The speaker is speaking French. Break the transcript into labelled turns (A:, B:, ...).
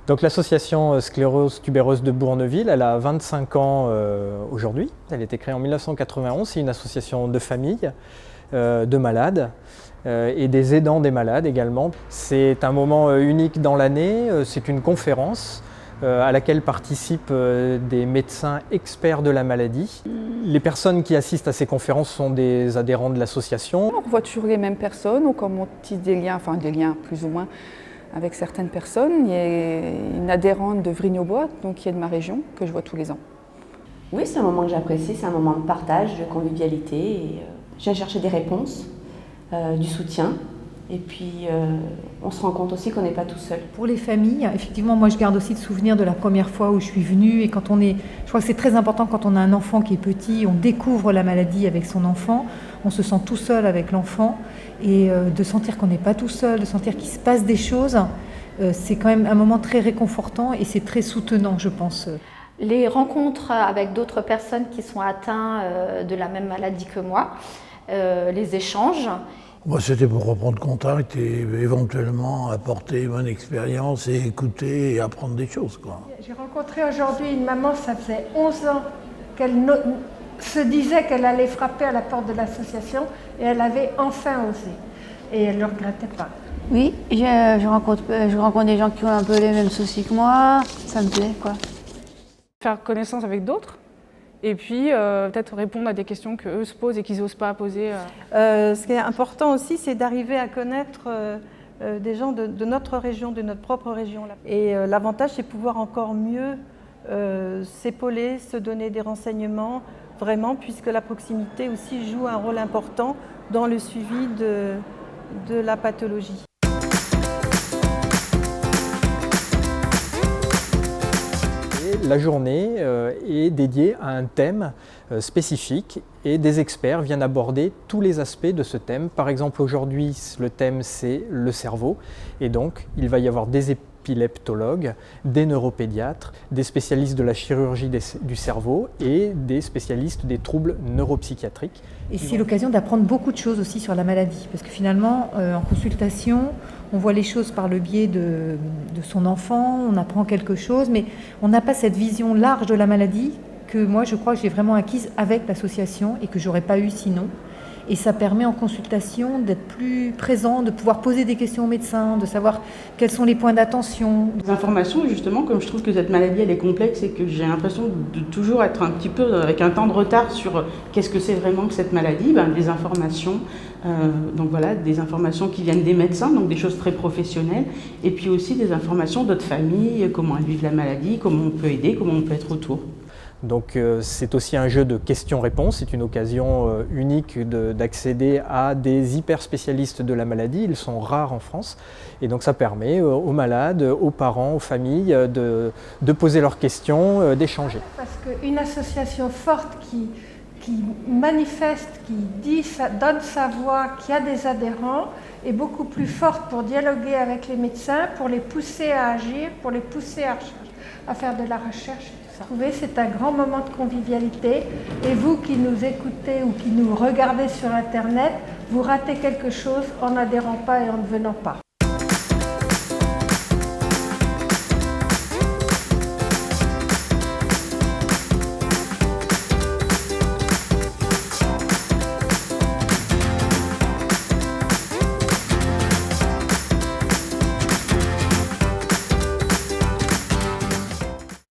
A: Donc l'association sclérose tubéreuse de Bourneville, elle a 25 ans aujourd'hui. Elle a été créée en 1991, c'est une association de familles, de malades et des aidants des malades également. C'est un moment unique dans l'année, c'est une conférence à laquelle participent des médecins experts de la maladie. Les personnes qui assistent à ces conférences sont des adhérents de l'association.
B: On voit toujours les mêmes personnes, on tisse des liens, enfin des liens plus ou moins avec certaines personnes. Il y a une adhérente de Vrigne-aux-Bois, donc qui est de ma région, que je vois tous les ans.
C: Oui, c'est un moment que j'apprécie, c'est un moment de partage, de convivialité. Et, je viens chercher des réponses, du soutien. Et puis, on se rend compte aussi qu'on n'est pas tout seul.
D: Pour les familles, effectivement, moi je garde aussi le souvenir de la première fois où je suis venue. Et quand je crois que c'est très important quand on a un enfant qui est petit, on découvre la maladie avec son enfant, on se sent tout seul avec l'enfant. Et de sentir qu'on n'est pas tout seul, de sentir qu'il se passe des choses, c'est quand même un moment très réconfortant et c'est très soutenant, je pense.
E: Les rencontres avec d'autres personnes qui sont atteintes de la même maladie que moi, les échanges.
F: Moi, c'était pour reprendre contact et éventuellement apporter mon expérience et écouter et apprendre des choses, quoi.
G: J'ai rencontré aujourd'hui une maman, ça faisait 11 ans qu'elle se disait qu'elle allait frapper à la porte de l'association et elle avait enfin osé. Et elle ne le regrettait pas.
H: Oui, je rencontre des gens qui ont un peu les mêmes soucis que moi, ça me plaît, quoi.
B: Faire connaissance avec d'autres. Et puis peut-être répondre à des questions qu'eux se posent et qu'ils n'osent pas poser.
I: Ce qui est important aussi, c'est d'arriver à connaître des gens de notre région, de notre propre région. Et l'avantage, c'est pouvoir encore mieux s'épauler, se donner des renseignements, vraiment, puisque la proximité aussi joue un rôle important dans le suivi de la pathologie.
A: La journée est dédiée à un thème spécifique et des experts viennent aborder tous les aspects de ce thème. Par exemple, aujourd'hui, le thème c'est le cerveau et donc il va y avoir des épileptologues, des neuropédiatres, des spécialistes de la chirurgie du cerveau et des spécialistes des troubles neuropsychiatriques.
D: Et c'est l'occasion d'apprendre beaucoup de choses aussi sur la maladie, parce que finalement, en consultation, on voit les choses par le biais de son enfant, on apprend quelque chose, mais on n'a pas cette vision large de la maladie que moi, je crois que j'ai vraiment acquise avec l'association et que j'aurais pas eu sinon. Et ça permet en consultation d'être plus présent, de pouvoir poser des questions aux médecins, de savoir quels sont les points d'attention.
J: Des informations, justement, comme je trouve que cette maladie elle est complexe et que j'ai l'impression de toujours être un petit peu avec un temps de retard sur qu'est-ce que c'est vraiment que cette maladie, des informations, donc voilà, des informations qui viennent des médecins, donc des choses très professionnelles, et puis aussi des informations d'autres familles, comment elles vivent la maladie, comment on peut aider, comment on peut être autour.
A: Donc c'est aussi un jeu de questions-réponses, c'est une occasion unique d'accéder à des hyper spécialistes de la maladie, ils sont rares en France et donc ça permet aux malades, aux parents, aux familles de poser leurs questions, d'échanger.
G: Parce qu'une association forte qui manifeste, qui dit, donne sa voix, qui a des adhérents, est beaucoup plus forte pour dialoguer avec les médecins, pour les pousser à agir, pour les pousser à faire de la recherche. Vous trouvez, c'est un grand moment de convivialité et vous qui nous écoutez ou qui nous regardez sur Internet, vous ratez quelque chose en n'adhérant pas et en ne venant pas.